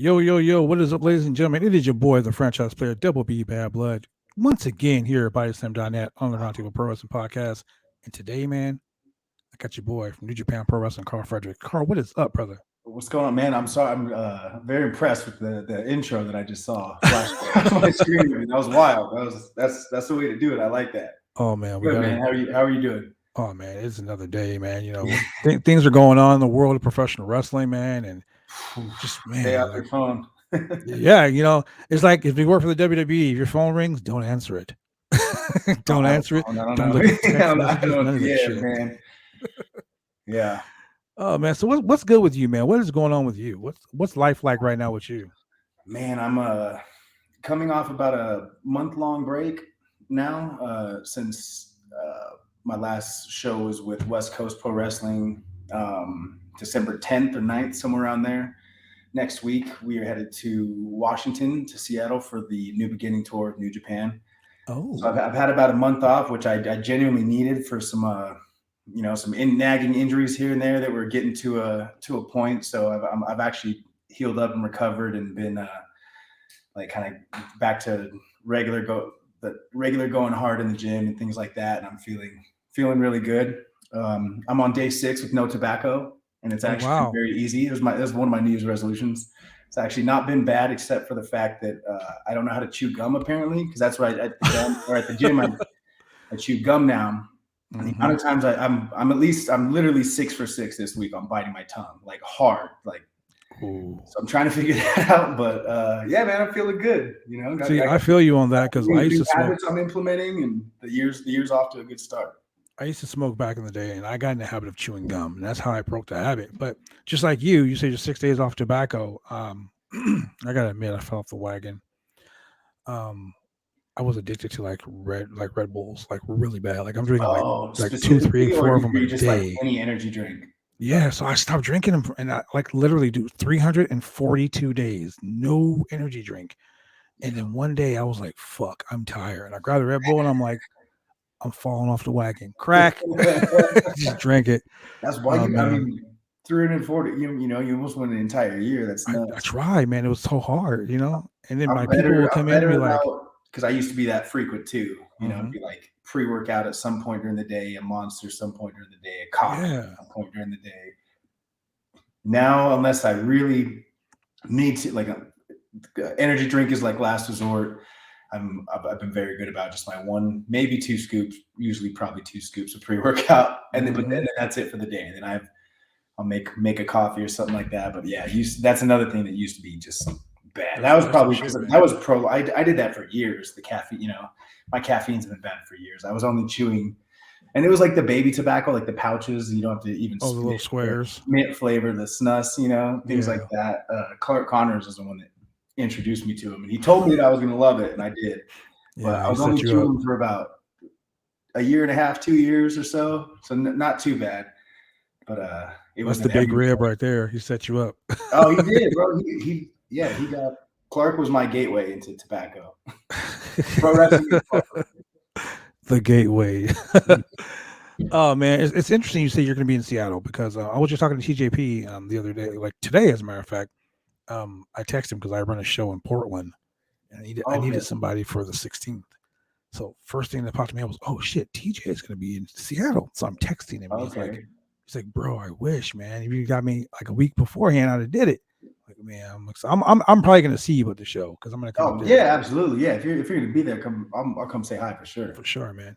Yo, yo, yo, what is up, ladies and gentlemen? It is your boy, the franchise player, Double B Bad Blood, once again here at BodySlam.net on the Roundtable Pro Wrestling Podcast. And today, man, I got your boy from New Japan Pro Wrestling, Karl Fredericks. Karl, what is up, brother? What's going on, man? I'm sorry. I'm very impressed with the intro that I just saw flash across my screen. That was wild. That's the way to do it. I like that. Oh, man, Good, man. How are you doing? Oh, man, it's another day, man. You know, things are going on in the world of professional wrestling, man. And just, Stay man, off your phone. yeah, it's like if you work for the WWE, if your phone rings, don't answer it. Don't answer it. Don't look at text messages, none of that shit. Man. Yeah. Oh man, so what's good with you, man? What is going on with you? What's life like right now with you? Man, I'm coming off about a month-long break now since my last show was with West Coast Pro Wrestling, December 10th or 9th, somewhere around there. Next week, we are headed to Washington, to Seattle for the New Beginning tour of New Japan. Oh, so I've had about a month off, which I genuinely needed for some nagging injuries here and there that were getting to a point. So I've actually healed up and recovered and been like kind of back to regular going hard in the gym and things like that. And I'm feeling really good. I'm on day 6 with no tobacco, and it's actually been very easy. It was one of my New Year's resolutions. It's actually not been bad, except for the fact that I don't know how to chew gum apparently, because that's what at the gym I chew gum now. Mm-hmm. The amount of times I'm literally 6 for 6 this week on biting my tongue, like hard, like. Ooh. So I'm trying to figure that out, but yeah, man, I'm feeling good. You know, I feel you on that because I used to smoke. Habits I'm implementing, and the year's off to a good start. I used to smoke back in the day, and I got in the habit of chewing gum, and that's how I broke the habit. But just like you say you're 6 days off tobacco. I gotta admit, I fell off the wagon. I was addicted to like Red Bulls, like really bad. Like I'm drinking like 2, 3, 4 of them a day. Like any energy drink. Yeah, so I stopped drinking them, and I like literally do 342 days, no energy drink. And then one day I was like, "Fuck, I'm tired." And I grabbed a Red Bull, and I'm like, "I'm falling off the wagon." Crack, just drank it. That's why I mean, 340. You almost went an entire year. That's nuts. I tried, man. It was so hard, And then my people will come in and be like, because I used to be that frequent too. You know, be like pre-workout at some point during the day, a Monster some point during the day, a coffee at some point during the day. Now, unless I really need to, like, energy drink is like last resort. I've been very good about just my 1, maybe 2 scoops, usually probably 2 scoops of pre-workout, and then but then that's it for the day. And then I'll make a coffee or something like that. But yeah, that's another thing that used to be just bad. That was probably because that was I did that for years. The caffeine, my caffeine's been bad for years. I was only chewing, and it was like the baby tobacco, like the pouches. You don't have to even the little squares, mint flavor, the snus, things like that. Clark Connors is the one that introduced me to him, and he told me that I was going to love it, and I did. But I was only chewing for about a year and a half, 2 years or so not too bad. But it was the big rib right there. He set you up. Oh, he did, bro. He got Clark was my gateway into tobacco. Pro wrestling. The gateway. Oh man, it's interesting you say you're going to be in Seattle because I was just talking to TJP the other day, like today, as a matter of fact. I texted him because I run a show in Portland, and I needed somebody for the 16th. So first thing that popped to me was, oh shit, TJ is going to be in Seattle. So I'm texting him. Okay. He's like, bro, I wish, man, if you got me like a week beforehand, I'd have did it. Like, man, I'm probably going to see you at the show because I'm going to come. Oh yeah, absolutely, yeah. If you're going to be there, I'll come say hi for sure. For sure, man.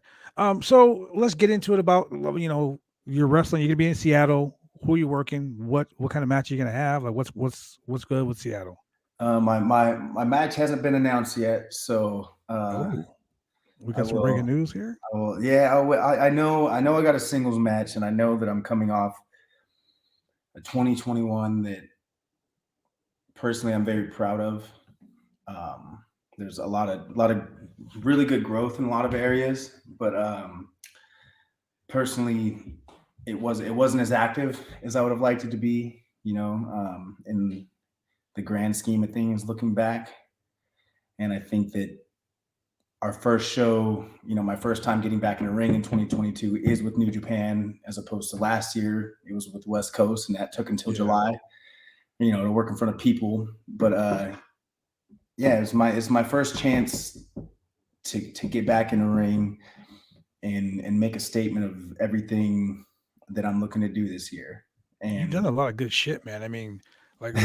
So let's get into it about you're wrestling. You're going to be in Seattle. Who are you working? What kind of match are you going to have? Like what's good with Seattle? My match hasn't been announced yet, so we got some breaking news here. I know I got a singles match, and I know that I'm coming off a 2021 that personally I'm very proud of. There's a lot of really good growth in a lot of areas, but personally it wasn't as active as I would have liked it to be, in the grand scheme of things looking back. And I think that our first show, my first time getting back in the ring in 2022 is with New Japan, as opposed to last year. It was with West Coast, and that took until July. to work in front of people. But yeah, it's my first chance to get back in the ring and make a statement of everything that I'm looking to do this year. You've done And a lot of good shit, man. I mean, like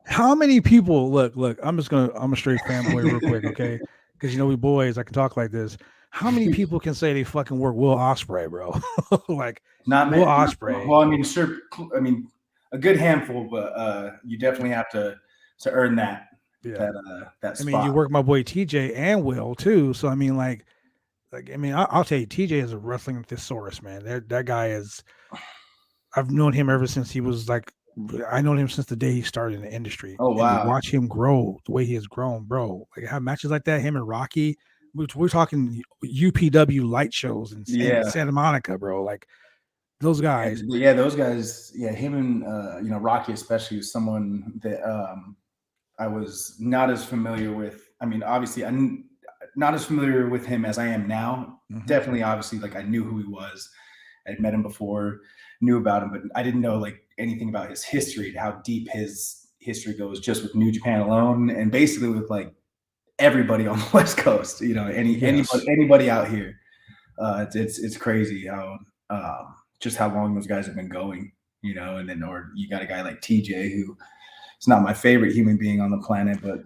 how many people look, I'm a straight fanboy real quick, okay? Because we boys, I can talk like this. How many people can say they fucking work Will Ospreay, bro? Like not Will meant. Ospreay. Well, I mean, sure. I mean, a good handful, but you definitely have to earn Yeah. that I mean, you spot. work my boy TJ and Will too. So I mean, I mean, I'll tell you, TJ is a wrestling thesaurus, man. That guy is. I've known him ever since he was like. I known him since the day he started in the industry, Oh and to wow, watch him grow the way he has grown, bro. Like have matches like that, him and Rocky. We're talking UPW light shows in yeah. Santa Monica, bro. Like those guys. Yeah, those guys, yeah, him and Rocky especially was someone that I was not as familiar with. I mean, obviously, I'm not as familiar with him as I am now. Mhm. Definitely, obviously, like I knew who he was. I'd met him before, knew about him, but I didn't know like anything about his history, how deep his history goes, just with New Japan alone, and basically with like everybody on the West Coast. Yes. Anybody out here. It's crazy how just how long those guys have been going, and then or you got a guy like TJ who is not my favorite human being on the planet, but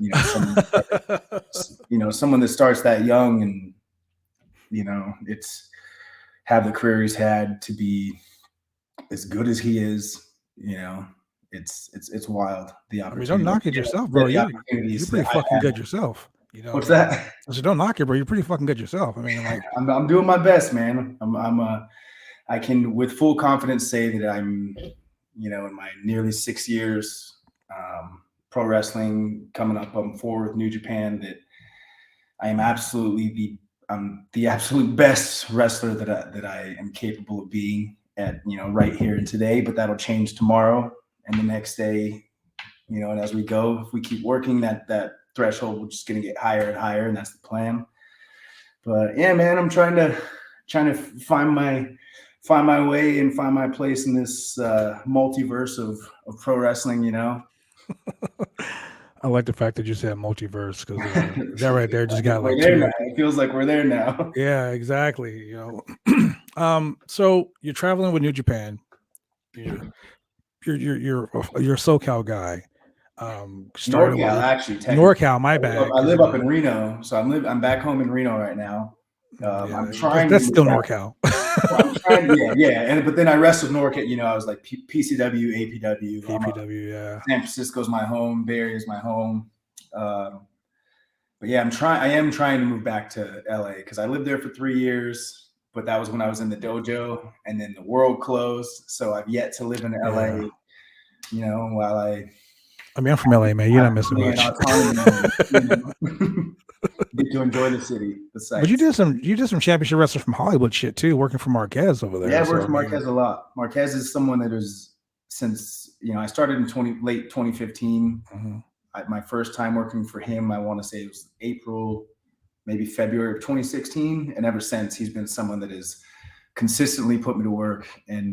someone that starts that young and it's have the career he's had to be as good as he is, it's wild the I mean, don't opportunity. knock it yourself, Yeah, bro. the You're opportunities that pretty I've fucking had. good yourself. What's that? So don't knock it, bro. You're pretty fucking good yourself. I mean, like, I'm doing my best, man. I can with full confidence say that I'm, in my nearly 6 years pro wrestling coming up on 4 with New Japan, that I am absolutely the absolute best wrestler that I am capable of being at right here and today. But that'll change tomorrow and the next day, and as we go, if we keep working, that threshold, we're just going to get higher and higher, and that's the plan. But yeah, man, I'm trying to find my way and find my place in this multiverse of pro wrestling. I like the fact that you said multiverse because that right there just got like We're there now. two. It feels like we're there now. Yeah, exactly. So you're traveling with New Japan. You're you're a SoCal guy. Started NorCal, with actually, technically. NorCal. My bad, I because live up in Reno, so I'm back home in Reno right now. I'm yeah, trying to that's move still back. NorCal. I'm trying, yeah, and but then I wrestled NorCal. I was like PCW, APW. APW, yeah. San Francisco's my home. Bay Area's my home. But yeah, I am trying to move back to LA because I lived there for 3 years, but that was when I was in the dojo, and then the world closed. So I've yet to live in Yeah. LA. While I mean, I'm from LA, man. You're have not missing family and much. autonomy, get to enjoy the city, the But you sights. did some championship wrestling from Hollywood shit too, working for Marquez over Yeah, there. I've So worked I for mean, Marquez a lot. Marquez is someone that is since I started in late 2015. mhm. My first time working for him, I want to say it was April, maybe February of 2016, and ever since he's been someone that has consistently put me to work and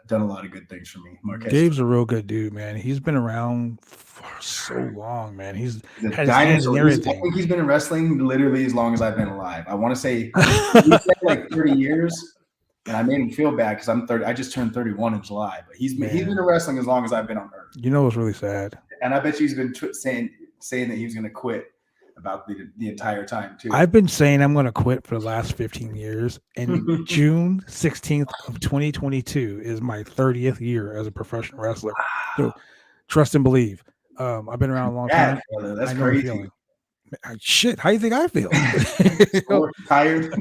done a lot of good things for me. Marquez Dave's a real good dude, man. He's been around for so long, man. He's is a had his hands in dinosaur. I everything. think he's been in wrestling literally as long as I've been alive. I want to say he said like 30 years, and I made him feel bad because I'm 30. I just turned 31 in July, but he's been in Man, wrestling as long as I've been on Earth. what's really sad? And I bet you he's been saying that he was going to quit about the entire time too. I've been saying I'm going to quit for the last 15 years, and June 16th of 2022 is my 30th year as a professional wrestler. So trust and believe. I've been around a long Yeah, time. brother, that's I know the crazy. feeling. Shit, how you think I feel? Tired,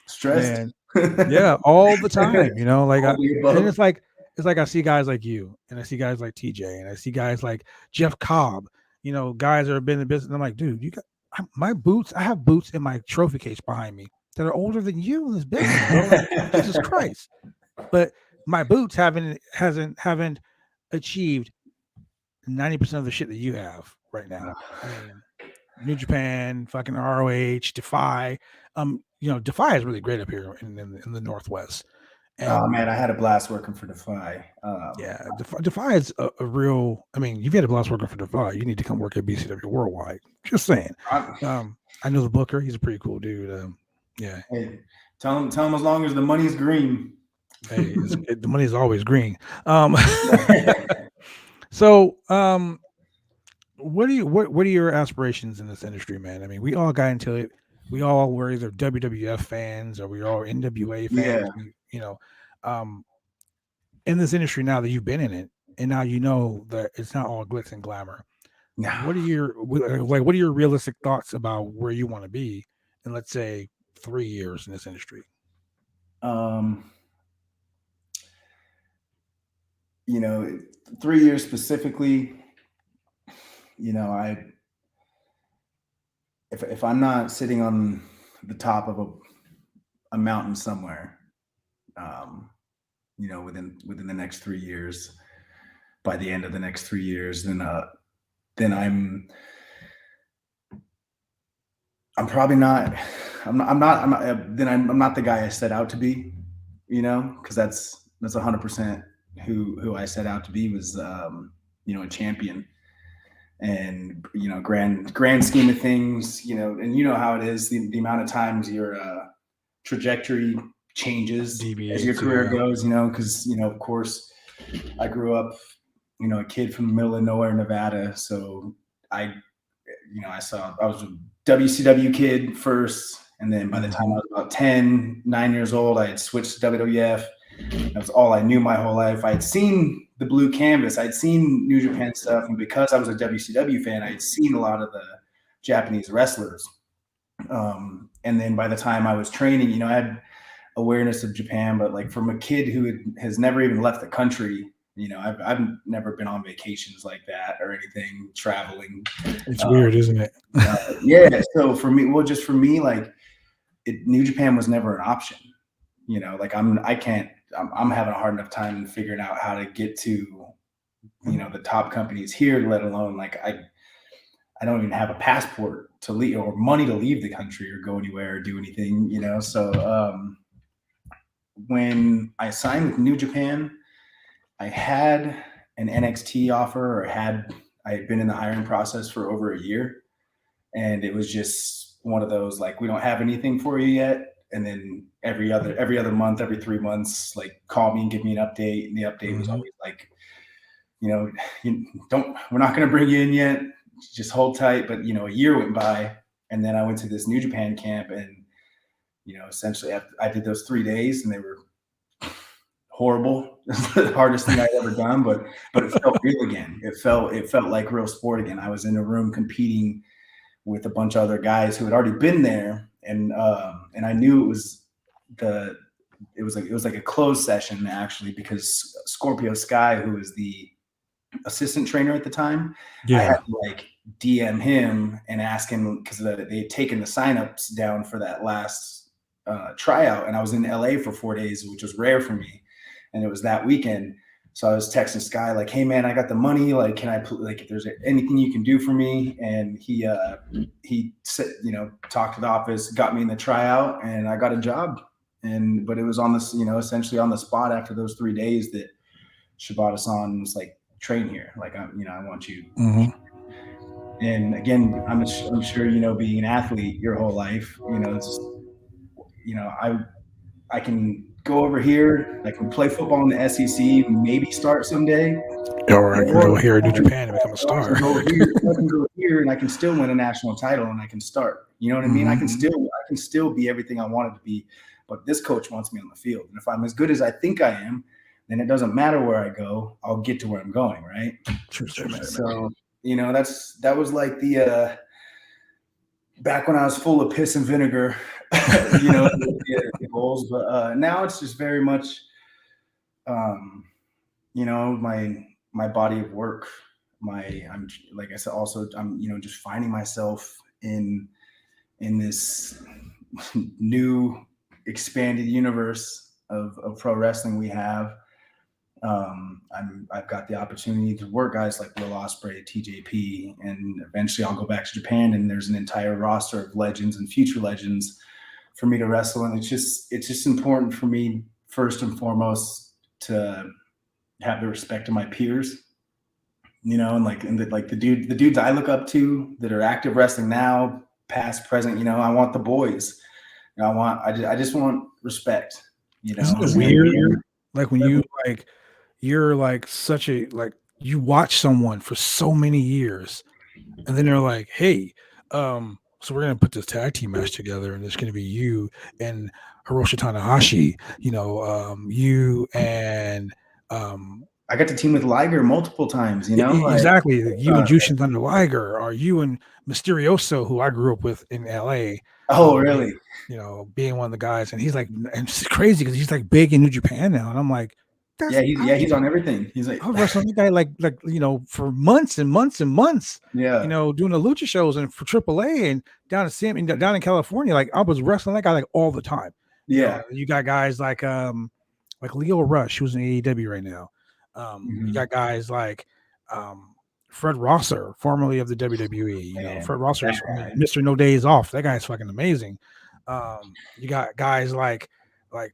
stressed. Man, yeah, all the time. All the And above. it's like I see guys like you, and I see guys like TJ, and I see guys like Jeff Cobb. Guys that have been in business. And I'm like, dude, my boots. I have boots in my trophy case behind me that are older than you in this business, bro. Like, Jesus Christ! But my boots haven't achieved 90% of the shit that you have right now. I mean, New Japan, fucking ROH, Defy. Defy is really great up here in the Northwest. Oh And man, I had a blast working for Defy. yeah, Defy is a real. I mean, you've had a blast working for Defy. You need to come work at BCW Worldwide. Just saying. I, I know the booker. He's a pretty cool dude. Yeah. hey, tell him as long as the money's green. Hey, the money is always green. So, what are your aspirations in this industry, man? I mean, we all got into it. We all were either WWF fans or we all NWA Yeah. fans. Um, in this industry now that you've been in it, and now you know that it's not all glitz and glamour. Yeah. What are your realistic thoughts about where you want to be in, let's say, 3 years in this industry? Um, 3 years specifically, I if I'm not sitting on the top of a mountain somewhere, um, within the next 3 years, by the end of the next 3 years, then I'm probably not. I'm not the guy I set out to be, because that's 100% who I set out to be was, a champion. And grand scheme of things, and you know how it is, the amount of times your trajectory changes as your Deviates, career yeah. goes, because of course I grew up, a kid from the middle of nowhere, Nevada. So I I was a WCW kid first, and then by the time I was about 9 years old, I had switched to WWF. That was all I knew my whole life. I had seen the blue canvas. I'd seen New Japan stuff, and because I was a WCW fan, I had seen a lot of the Japanese wrestlers. And then by the time I was training, I had awareness of Japan, but like from a kid who has never even left the country, I've never been on vacations like that or anything, traveling. It's weird, isn't it? Yeah. So for me, just for me, like New Japan was never an option. Like I'm having a hard enough time figuring out how to get to, the top companies here, let alone like I don't even have a passport to leave or money to leave the country or go anywhere or do anything, So when I signed with New Japan, I had an NXT offer, I had been in the hiring process for over a year, and it was just one of those, like, we don't have anything for you yet. And then every other month, every 3 months, like, call me and give me an update. And the update was always like, we're not going to bring you in yet. Just hold tight. But, a year went by, and then I went to this New Japan camp, and, essentially I did those 3 days, and they were horrible. The hardest thing I'd ever done, but it felt real again. It felt like real sport again. I was in a room competing with a bunch of other guys who had already been there, and I knew it was like a closed session, actually, because Scorpio Sky, who was the assistant trainer at the time, I had to like DM him and ask him, because they had taken the signups down for that last tryout, and I was in LA for 4 days, which was rare for me, and it was that weekend. So I was texting Sky like, "Hey man, I got the money. Like, can I like if there's anything you can do for me?" And he said, talked to the office, got me in the tryout, and I got a job. But it was on this, essentially on the spot after those 3 days that Shibata-san was like, "Train here. Like, I want you." Mm-hmm. And again, I'm sure, being an athlete your whole life, I can go over here. I can play football in the SEC, maybe start someday. Or I can go here in New I Japan and become a star. I can go here and I can still win a national title, and I can start. You know what I mean? I can still be everything I wanted to be, but this coach wants me on the field. And if I'm as good as I think I am, then it doesn't matter where I go. I'll get to where I'm going, right? True statement. So, that was like the back when I was full of piss and vinegar, the goals. But now it's just very much, my body of work. I'm like I said, also I'm just finding myself in this new expanded universe of pro wrestling we have. I've got the opportunity to work guys like Will Ospreay, TJP, and eventually I'll go back to Japan, and there's an entire roster of legends and future legends for me to wrestle. And it's just important for me first and foremost to have the respect of my peers, you know, and the dudes I look up to that are active wrestling now, past, present, you know, I want the boys. You know, I just want respect, you know. Isn't it weird? Like when you like you're like such a like you watch someone for so many years, and then they're like, "Hey, so we're gonna put this tag team match together, and it's gonna be you and Hiroshi Tanahashi. You know, you and I got to team with Liger multiple times, you know, like exactly you and Jushin Thunder Liger, or you and Mysterioso, who I grew up with in L.A. oh, really? You know, being one of the guys, and he's like, and it's crazy because he's like big in New Japan now, and I'm like, he's on everything. He's like, I wrestled the guy like you know for months and months and months. yeah, You know, doing the lucha shows and for AAA and down in California, like I was wrestling that guy like all the time. You know, you got guys like Leo Rush, who's in AEW right now. You got guys like Fred Rosser, formerly of the WWE. You know, Fred Rosser is Mr. No Days Off. That guy's fucking amazing. You got guys like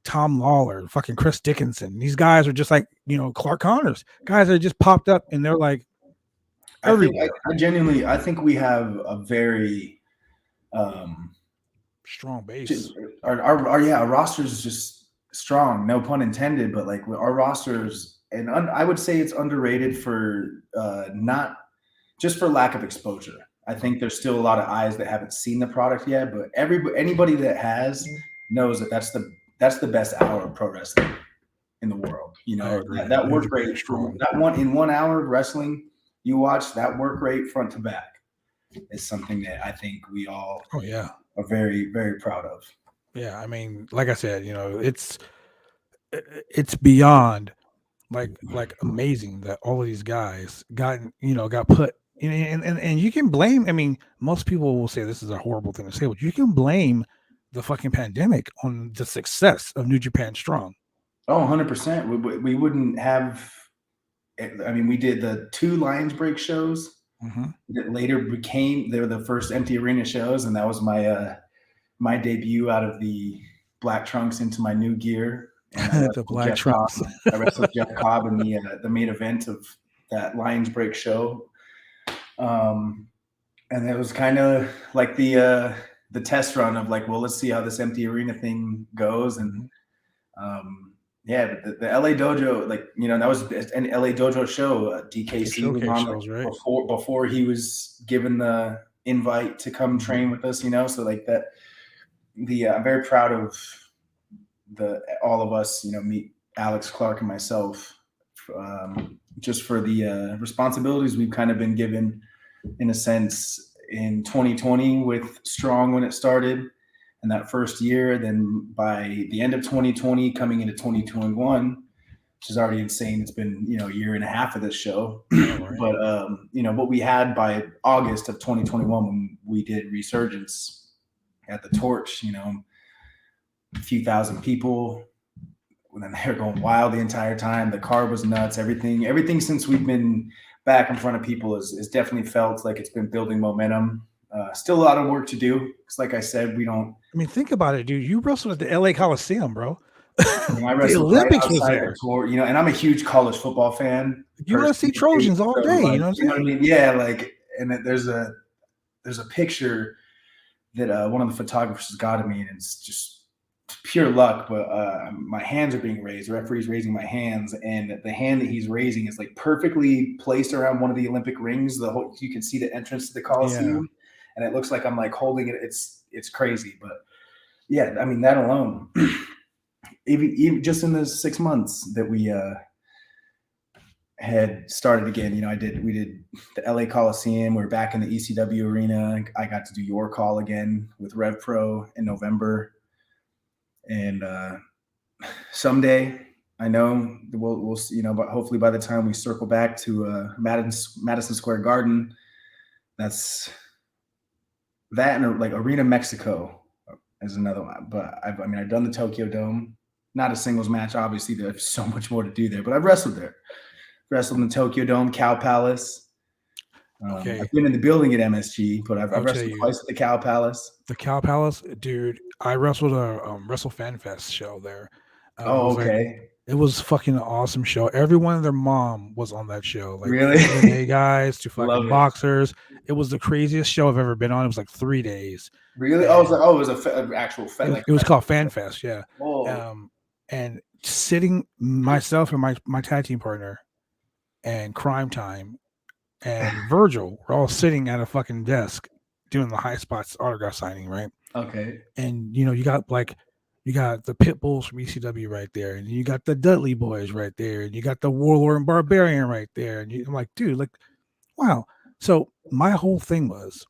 Tom Lawler, fucking Chris Dickinson. These guys are just like, you know, Clark Connors. Guys that just popped up and they're like everywhere. I think we have a very strong base. Our roster is just strong, no pun intended, but like our rosters, and I would say it's underrated for not just for lack of exposure. I think there's still a lot of eyes that haven't seen the product yet, but anybody that has knows that that's the best hour of pro wrestling in the world. You know, that work rate, that one in 1 hour of wrestling you watch, that work rate front to back is something that I think we all are very, very proud of. Yeah, I mean, like I said, you know, it's beyond like amazing that all of these guys got put in, and you can blame. I mean, most people will say this is a horrible thing to say, but you can blame the fucking pandemic on the success of New Japan Strong. Oh, 100%. We wouldn't have. I mean, we did the 2 Lions Break shows that later they were the first empty arena shows, and that was my debut out of the black trunks into my new gear. And the black trunks. I wrestled Jeff Cobb in the main event of that Lions Break show, and it was kind of like the test run of like, well, let's see how this empty arena thing goes, and the LA Dojo, like, you know, that was an LA Dojo show. DKC was on shows, right? before he was given the invite to come train with us, you know. So like that, I'm very proud of all of us, you know, meet Alex, Clark, and myself, just for the responsibilities we've kind of been given, in a sense, in 2020 with Strong when it started. And that first year, then by the end of 2020, coming into 2021, which is already insane. It's been, you know, a year and a half of this show. Right. But, you know, what we had by August of 2021, when we did Resurgence at the Torch, you know, a few thousand people, and then they were going wild the entire time. The card was nuts. Everything since we've been back in front of people is definitely felt like it's been building momentum. Still a lot of work to do, because like I said, we don't. I mean, think about it, dude. You wrestled at the LA Coliseum, bro. I wrestled the Olympics was there. Tour, you know, and I'm a huge college football fan. USC Trojans all day. Like, you know what I'm saying? I mean? Yeah, like, and there's a picture that one of the photographers got of me, and it's just pure luck. But my hands are being raised. The referee's raising my hands, and the hand that he's raising is like perfectly placed around one of the Olympic rings. You can see the entrance to the Coliseum. And it looks like I'm like holding it. It's crazy, but yeah, I mean, that alone, even just in the 6 months that we had started again, you know, we did the LA Coliseum. We're back in the ECW arena. I got to do your call again with Rev Pro in November, and someday I know we'll you know, but hopefully by the time we circle back to Madison Square Garden, that's. That and like Arena Mexico is another one. But I've done the Tokyo Dome, not a singles match. Obviously, there's so much more to do there. But I've wrestled there. Wrestled in the Tokyo Dome, Cow Palace. I've been in the building at MSG, but I've wrestled twice at the Cow Palace. The Cow Palace, dude. I wrestled a Wrestle Fan Fest show there. It Oh, was like okay. it was fucking an awesome show. Everyone and their mom was on that show, like from Really? MMA guys to fucking Love it. boxers. It was the craziest show I've ever been on. It was like 3 days, Really? Oh, and it was an actual like it was called festival. Fan Fest, yeah. Oh, Um, and sitting myself and my tag team partner and Crime Time and Virgil were all sitting at a fucking desk doing the high spots autograph signing, right? okay. And you got the Pit Bulls from ECW right there, and you got the Dudley Boys right there, and you got the Warlord and Barbarian right there, and I'm like, dude, like, wow. So my whole thing was,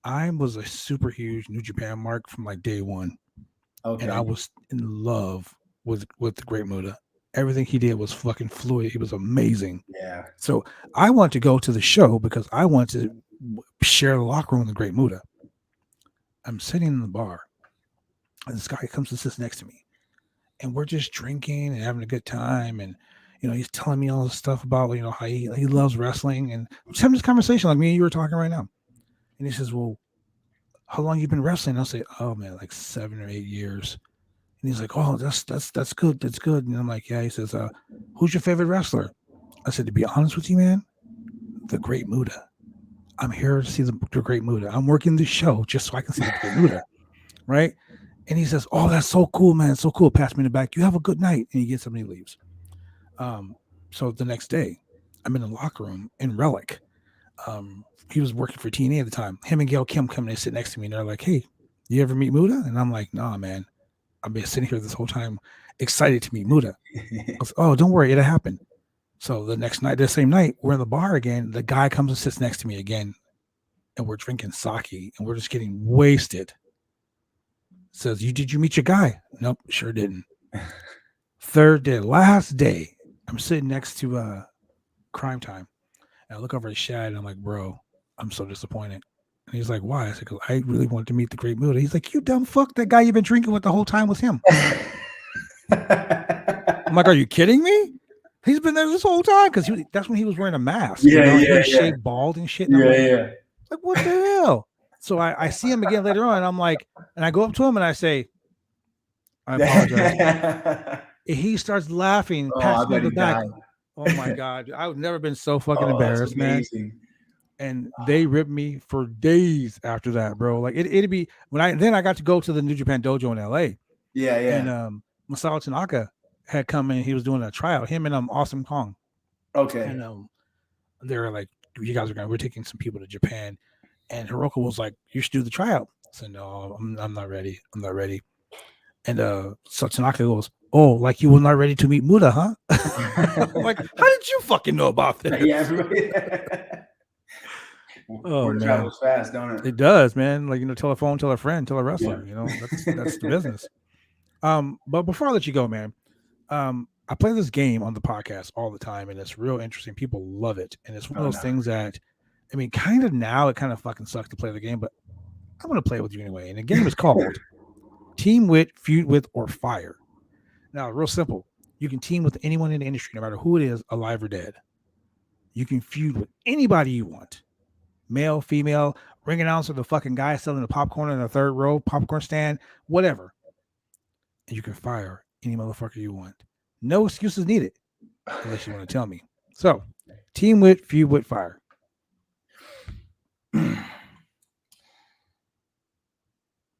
I was a super huge New Japan mark from like day one, and I Okay. was in love with the Great Muta. Everything he did was fucking fluid. He was amazing. Yeah. So I wanted to go to the show because I wanted to share the locker room with the Great Muta. I'm sitting in the bar, and this guy comes and sits next to me, and we're just drinking and having a good time. And he's telling me all this stuff about how he loves wrestling, and just having this conversation like me and you were talking right now. And he says, "Well, how long you been wrestling?" I'll say, "Oh man, like 7 or 8 years." And he's like, "Oh, that's good, that's good." And I'm like, "Yeah." He says, "Who's your favorite wrestler?" I said, "To be honest with you, man, the Great Muta. I'm here to see the Great Muta. I'm working the show just so I can see the Great Muta." Right? And he says, "Oh, that's so cool, man. So cool." Pass me in the back. "You have a good night." And he gets up and he leaves. So the next day, I'm in the locker room in Relic. He was working for TNA at the time. Him and Gail Kim come and they sit next to me and they're like, "Hey, you ever meet Muta?" And I'm like, "Nah, man. I've been sitting here this whole time excited to meet Muta." I was, "Oh, don't worry, it'll happen." So the next night, the same night, we're in the bar again. The guy comes and sits next to me again, and we're drinking sake and we're just getting wasted. Says, did you meet your guy?" "Nope, sure didn't." Third day, last day, I'm sitting next to Crime Time, and I look over at Shad, and I'm like, "Bro, I'm so disappointed." And he's like, "Why?" I said, "'Cause I really wanted to meet the Great Muta." He's like, "You dumb fuck! That guy you've been drinking with the whole time was him." I'm like, "Are you kidding me? He's been there this whole time because that's when he was wearing a mask, Yeah, and he yeah, was yeah. shaved bald and shit." And I'm Yeah, like, yeah. what the hell? So I see him again later on, and I'm like, and I go up to him and I say, "I apologize." He starts laughing, Oh, I pats me on bet the he back. died. Oh my god, I've never been so fucking Oh, that's embarrassed, man. amazing. And they ripped me for days after that, bro. Like it'd be when I got to go to the New Japan Dojo in LA, Yeah, and yeah. Masao Tanaka had come in. He was doing a tryout. Him and Awesome Kong, Okay. and they were like, "You guys we're taking some people to Japan." And Hiroko was like, "You should do the tryout." I said, "No, I'm not ready. I'm not ready." And so Tanaka goes, "Oh, like you were not ready to meet Muda, huh?" I'm like, "How did you fucking know about this?" Yeah, everybody. Oh Word man, travels fast, don't it? it does, man. Like tell a phone, tell a friend, tell a Yeah. wrestler. That's the business. But before I let you go, man, I play this game on the podcast all the time, and it's real interesting. People love it, and it's one of Oh those no. things that, I mean, kind of now it kind of fucking sucks to play the game, but I'm gonna play it with you anyway. And the game is called Team Wit, Feud with, or Fire. Now, real simple. You can team with anyone in the industry, no matter who it is, alive or dead. You can feud with anybody you want. Male, female, ring announcer, the fucking guy selling the popcorn in the third row, popcorn stand, whatever. And you can fire any motherfucker you want. No excuses needed, unless you want to tell me. So, team with, feud with, fire.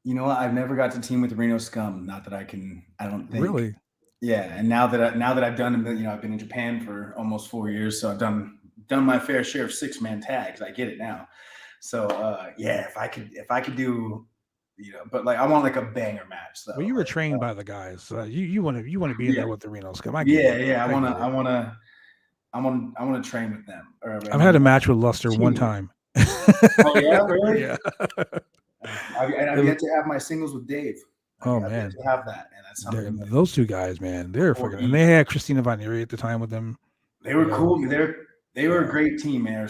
You know what? I've never got to team with Reno Scum. Not that I can. I don't think. Really? Yeah, and now that I've done, I've been in Japan for almost 4 years, so I've done my fair share of 6-man tags. I get it now. So yeah, if I could do, but like I want like a banger match though. Well, you were Like, trained by the guys. You want to be in yeah, there with the Reno scum. I get yeah, it. yeah. I get it. I want to train with them. Or I I've mean, had a match with Luster team one with. time. Oh yeah, really? Yeah. I've yet to have my singles with Dave. Oh I've yet man, to have that, and that's something that those two guys, man, they're or fucking. And they had Christina Von Eerie at the time with them. they were cool. They were a Yeah. great team, man.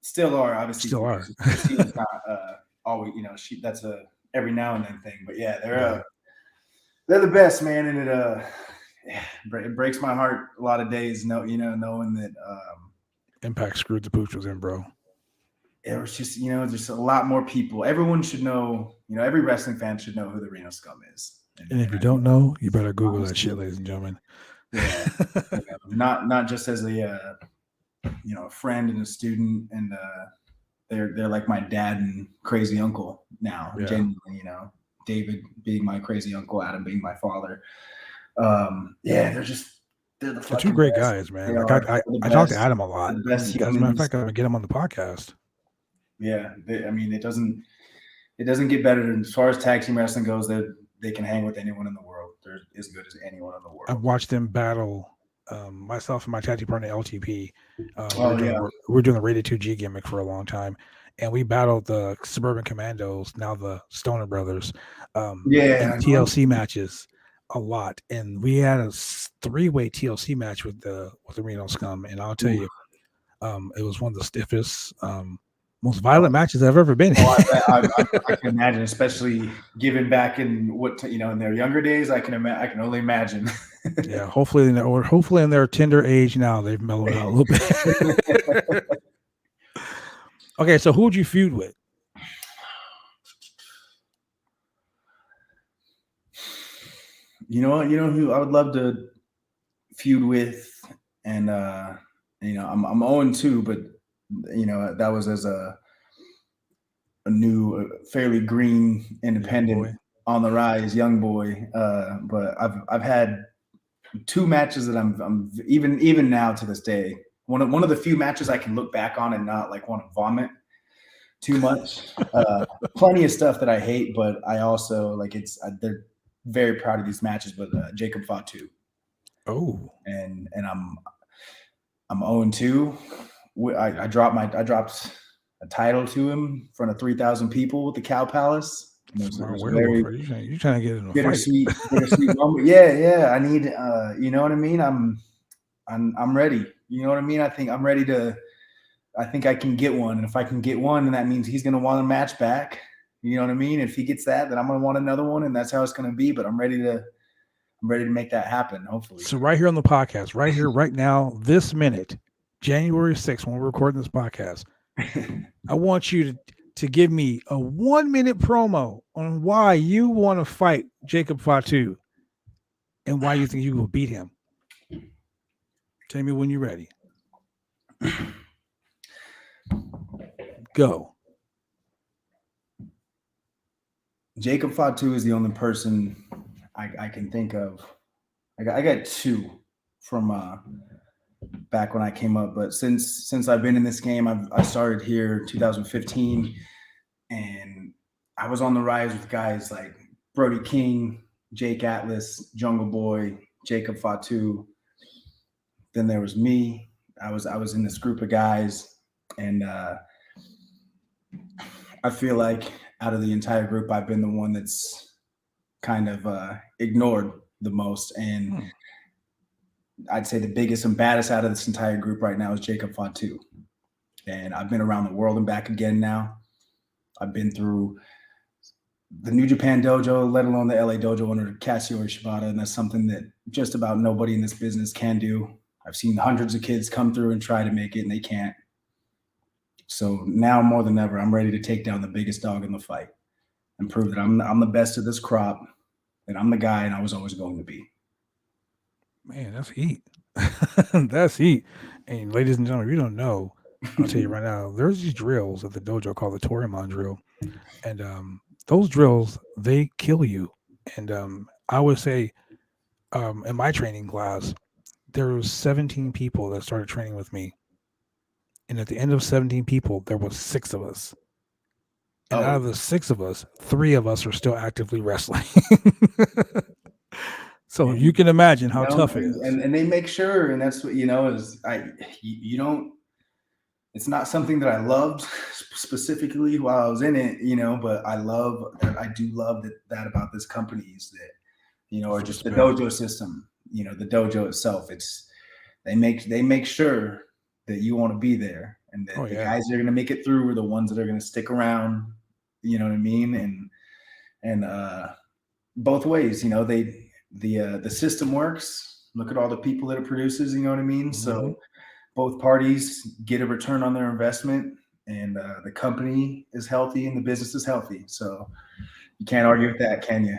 Still are, obviously. Still are. Christina's not always, that's a every now and then thing. But yeah, they're the best, man, and it breaks my heart a lot of days, knowing that Impact screwed the pooches in, bro. it was just a lot more people. Everyone should know, every wrestling fan should know who the Reno Scum is. And if you don't know, you better Google that honestly, shit, ladies and gentlemen. yeah, not just as a a friend and a student, and they're like my dad and crazy uncle now. Yeah. Genuinely, David being my crazy uncle, Adam being my father. Yeah, they're the They're fucking two great best. guys, man. They Like are. They're the I talk to best. Adam a lot. The best As a matter of humans. fact, I'm gonna get him on the podcast. Yeah, I mean, it doesn't get better. And as far as tag team wrestling goes, they can hang with anyone in the world. They're as good as anyone in the world. I've watched them battle. Myself and my tag team partner LTP. Oh yeah, we're doing the Rated 2G gimmick for a long time, and we battled the Suburban Commandos, now the Stoner Brothers, in TLC matches a lot. And we had a 3-way TLC match with the Reno Scum, and I'll tell you, it was one of the stiffest, most violent matches I've ever been in. I can imagine, especially given back in in their younger days. I can only imagine. Yeah, hopefully in their tender age now they've mellowed out a little bit. Okay, so who would you feud with? You know who I would love to feud with, and I'm 0-2, but that was as a new, fairly green independent on the rise, young boy. But I've had 2 matches that I'm even now to this day, one of the few matches I can look back on and not like want to vomit too much. Plenty of stuff that I hate, but I also they're very proud of these matches. But Jacob Fatu. Oh, and I'm 0-2. I dropped a title to him in front of 3,000 people with the Cow Palace. It was very you're trying to get in a bittersweet moment. Yeah. I need, you know what I mean? I'm ready. You know what I mean? I think I'm ready to. I think I can get one, and if I can get one, then that means he's going to want a match back. You know what I mean? If he gets that, then I'm going to want another one, and that's how it's going to be. But I'm ready to make that happen, hopefully. So right here on the podcast, right here, right now, this minute, January 6th, when we're recording this podcast, I want you to give me a 1-minute promo on why you want to fight Jacob Fatu and why you think you will beat him. Tell me when you're ready. Go. Jacob Fatu is the only person I can think of. I got 2 from back when I came up, but since I've been in this game, I started here 2015, and I was on the rise with guys like Brody King, Jake Atlas, Jungle Boy, Jacob Fatu. Then there was me. I was in this group of guys, and I feel like out of the entire group, I've been the one that's kind of ignored the most. And I'd say the biggest and baddest out of this entire group right now is Jacob Fatu. And I've been around the world and back again now. I've been through the New Japan Dojo, let alone the LA Dojo under Katsuyori Shibata. And that's something that just about nobody in this business can do. I've seen hundreds of kids come through and try to make it, and they can't. So now more than ever, I'm ready to take down the biggest dog in the fight and prove that I'm the best of this crop, that I'm the guy, and I was always going to be. Man, that's heat. That's heat. And ladies and gentlemen, if you don't know, I'll tell you right now, there's these drills at the dojo called the Torimon drill. And those drills, they kill you. And I would say in my training class, there was 17 people that started training with me. And at the end of 17 people, there was 6 of us. And out of the 6 of us, 3 of us are still actively wrestling. So you can imagine how tough it is. And they make sure, and that's what, is you don't, it's not something that I loved specifically while I was in it, but I do love that about this company is that, or just the dojo system, the dojo itself. They make sure that you want to be there, and that the guys that are going to make it through are the ones that are going to stick around. You know what I mean? And both ways, the system works. Look at all the people that it produces. You know what I mean? Mm-hmm. So both parties get a return on their investment, and the company is healthy and the business is healthy. So you can't argue with that, can you?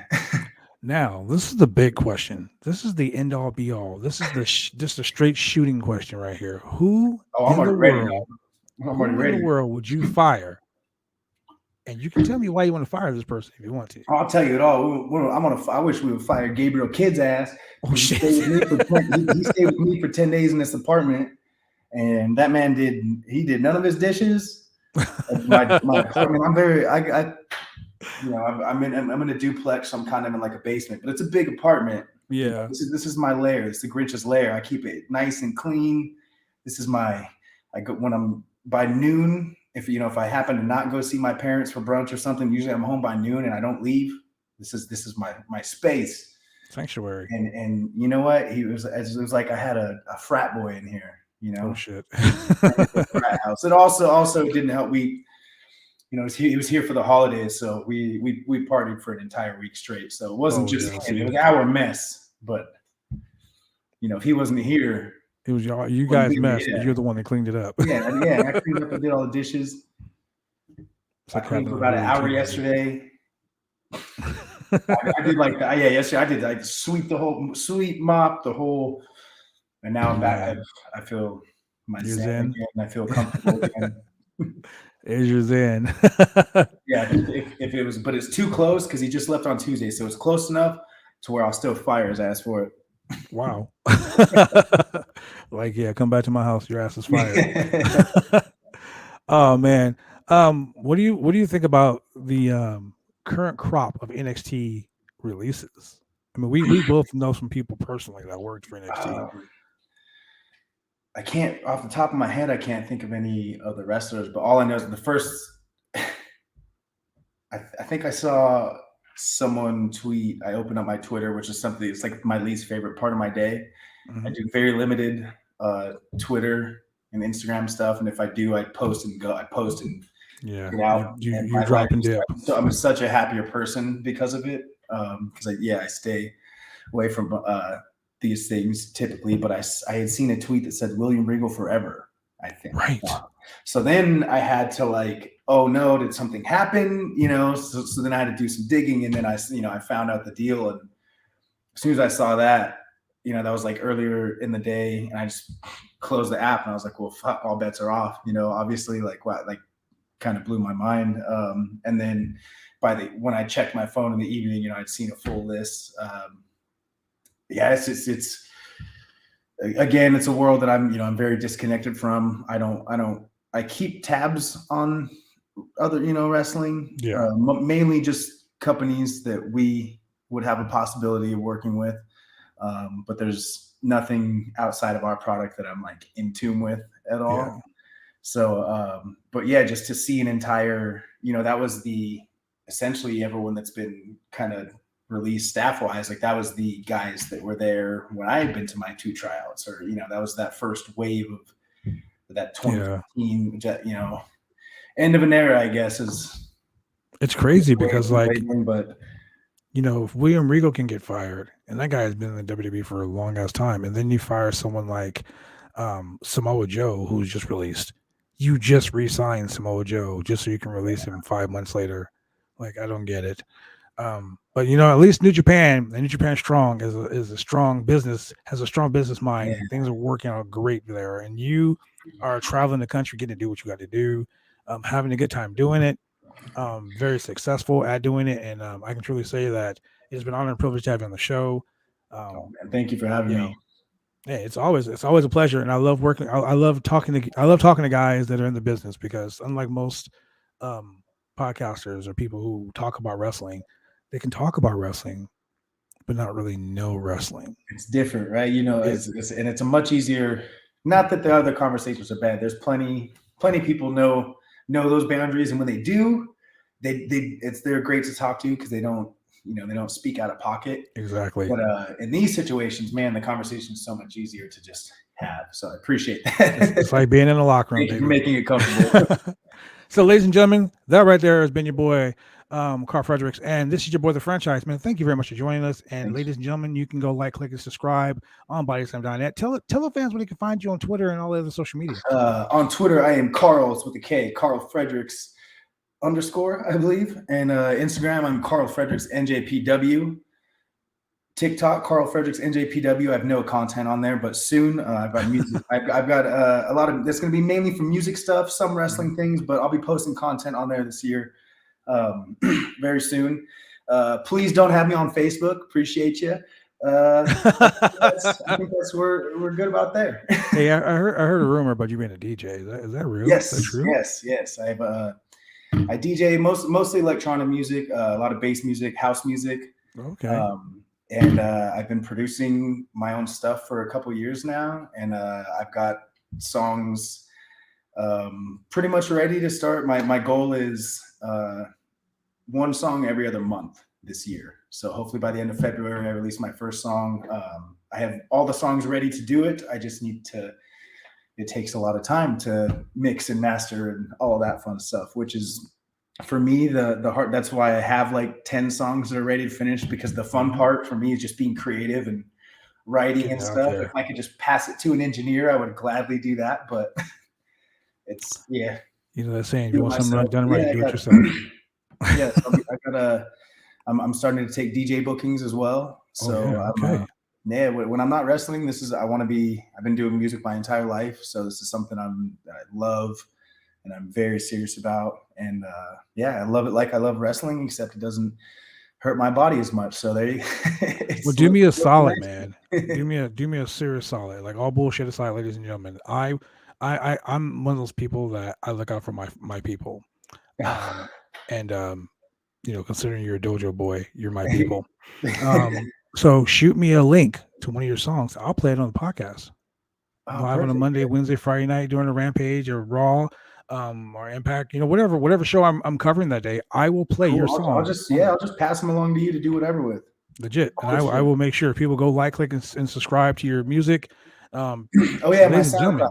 Now, this is the big question. This is the end all be all. This is just a straight shooting question right here. Oh, I'm already ready. I'm already Who in the ready. world would you fire? And you can tell me why you want to fire this person if you want to. I'll tell you it all. I wish we would fire Gabriel Kid's ass. Oh He shit! stayed with me for he stayed with me for 10 days in this apartment, and that man did none of his dishes. My apartment. I'm in a duplex. So I'm kind of in like a basement, but it's a big apartment. Yeah. This is my lair. It's the Grinch's lair. I keep it nice and clean. This is I go when I'm by noon. If I happen to not go see my parents for brunch or something, usually I'm home by noon and I don't leave. This is my space. Sanctuary. And you know what? It was like I had a frat boy in here. Oh shit! Frat house. It also didn't help. He was here for the holidays, so we partied for an entire week straight. So it wasn't just him; it was our mess. But if he wasn't here, it was y'all. You guys messed, but you're the one that cleaned it up. Yeah. I cleaned up and did all the dishes. I cleaned for about an hour yesterday. I did like that. Yeah, yesterday I did like sweep mop the whole, and now I'm back. I feel my zen again. I feel comfortable again. Is your zen? Yeah, if it was, but it's too close because he just left on Tuesday, so it's close enough to where I'll still fire his ass for it. Wow. Like, yeah, come back to my house. Your ass is fired. Oh man. What do you think about the current crop of NXT releases? I mean, we both know some people personally that worked for NXT. I can't, off the top of my head, I can't think of any other wrestlers, but all I know is the first. I think I saw someone tweet. I opened up my Twitter, which is something. It's like my least favorite part of my day. Mm-hmm. I do very limited Twitter and Instagram stuff, and if I do, I post and go. I post and get out. You drop and dip. So I'm such a happier person because of it. Because I stay away from these things typically. But I had seen a tweet that said William Regal forever. I think. Right. So then I had to oh no, did something happen? So then I had to do some digging, and then I found out the deal, and as soon as I saw that, that was like earlier in the day, and I just closed the app, and I was like, well, fuck, all bets are off. Obviously, kind of blew my mind. And then when I checked my phone in the evening, I'd seen a full list. It's again, it's a world that I'm very disconnected from. I keep tabs on other, wrestling, mainly just companies that we would have a possibility of working with. But there's nothing outside of our product that I'm in tune with at all. Yeah. So, but yeah, just to see an entire, that was essentially everyone that's been kind of released staff wise, that was the guys that were there when I had been to my 2 tryouts, or, that was that first wave of that 2015, end of an era, I guess it's crazy because if William Regal can get fired, and that guy has been in the WWE for a long ass time, and then you fire someone like Samoa Joe, who's just released, you just re-signed Samoa Joe just so you can release him 5 months later. I don't get it. But at least New Japan and New Japan Strong is a strong business, has a strong business mind. Yeah. Things are working out great there, and you are traveling the country, getting to do what you got to do, having a good time doing it. Very successful at doing it, and I can truly say that it's been an honor and privilege to have you on the show. Thank you for having me. Yeah, it's always a pleasure, and I love working. I love talking to guys that are in the business, because unlike most podcasters or people who talk about wrestling, they can talk about wrestling but not really know wrestling. It's different, right? It's a much easier. Not that the other conversations are bad. There's plenty people know those boundaries, and when they do, they're great to talk to because they don't speak out of pocket. Exactly. But in these situations, man, the conversation is so much easier to just have. So I appreciate that. It's like being in a locker room. Thank you for making it comfortable. So, ladies and gentlemen, that right there has been your boy, Karl Fredericks, and this is your boy, The Franchise Man. Thank you very much for joining us. And ladies and gentlemen, you can go click, and subscribe on BodySlam.net. Tell the fans where they can find you on Twitter and all the other social media. On Twitter, I am Karl, it's with a K, Karl Fredericks _ I believe. And Instagram, I'm Karl Fredericks NJPW. TikTok, Karl Fredericks, NJPW. I have no content on there, but soon I've got music. I've got a lot of. That's going to be mainly from music stuff, some wrestling things, but I'll be posting content on there this year, very soon. Please don't have me on Facebook. Appreciate you. I think that's we're good about there. Hey, I heard a rumor about you being a DJ. Is that real? Is that true? Yes. I DJ mostly electronic music, a lot of bass music, house music. Okay. And I've been producing my own stuff for a couple years now, and I've got songs pretty much ready to start. My goal is one song every other month this year. So hopefully by the end of February, I release my first song. I have all the songs ready to do it. I just need to. It takes a lot of time to mix and master and all that fun stuff, which is, for me, the hard. That's why I have like 10 songs that are ready to finish, because the fun part for me is just being creative and writing and stuff. If I could just pass it to an engineer, I would gladly do that. But it's You know that saying, you want something done right, do it yourself. Yeah, I'm starting to take DJ bookings as well. So when I'm not wrestling, I've been doing music my entire life. So this is something I love and I'm very serious about. And I love it like I love wrestling, except it doesn't hurt my body as much. So there you well, do me a solid, man. do me a serious solid. Like, all bullshit aside, ladies and gentlemen, I'm one of those people that I look out for my people. Considering you're a dojo boy, you're my people. So shoot me a link to one of your songs. I'll play it on the podcast. Live on a Monday, Wednesday, Friday night during a Rampage or Raw, or Impact. Whatever show I'm covering that day, I will play your song. I'll just pass them along to you to do whatever with. Legit, and I will make sure people go like, click, and subscribe to your music. My SoundCloud.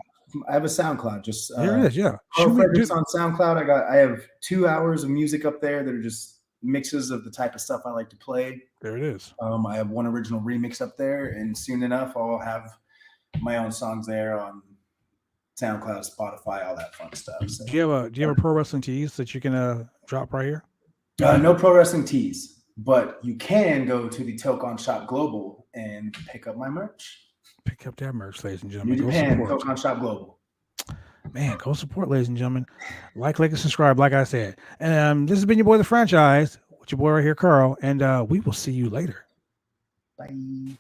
I have a SoundCloud. Just there it is. Yeah, Karl Fredericks on SoundCloud. I have 2 hours of music up there that are just mixes of the type of stuff I like to play. There it is. I have one original remix up there, and soon enough I'll have my own songs there on SoundCloud, Spotify, all that fun stuff. So, do you have a pro wrestling tease that you can drop right here? No pro wrestling tease, but you can go to the Tokon Shop Global and pick up my merch. Pick up that merch, ladies and gentlemen. New Japan, Tokon Shop Global. Man, go support, ladies and gentlemen. Like, click, and subscribe, like I said. And this has been your boy, The Franchise, with your boy right here, Karl. And we will see you later. Bye.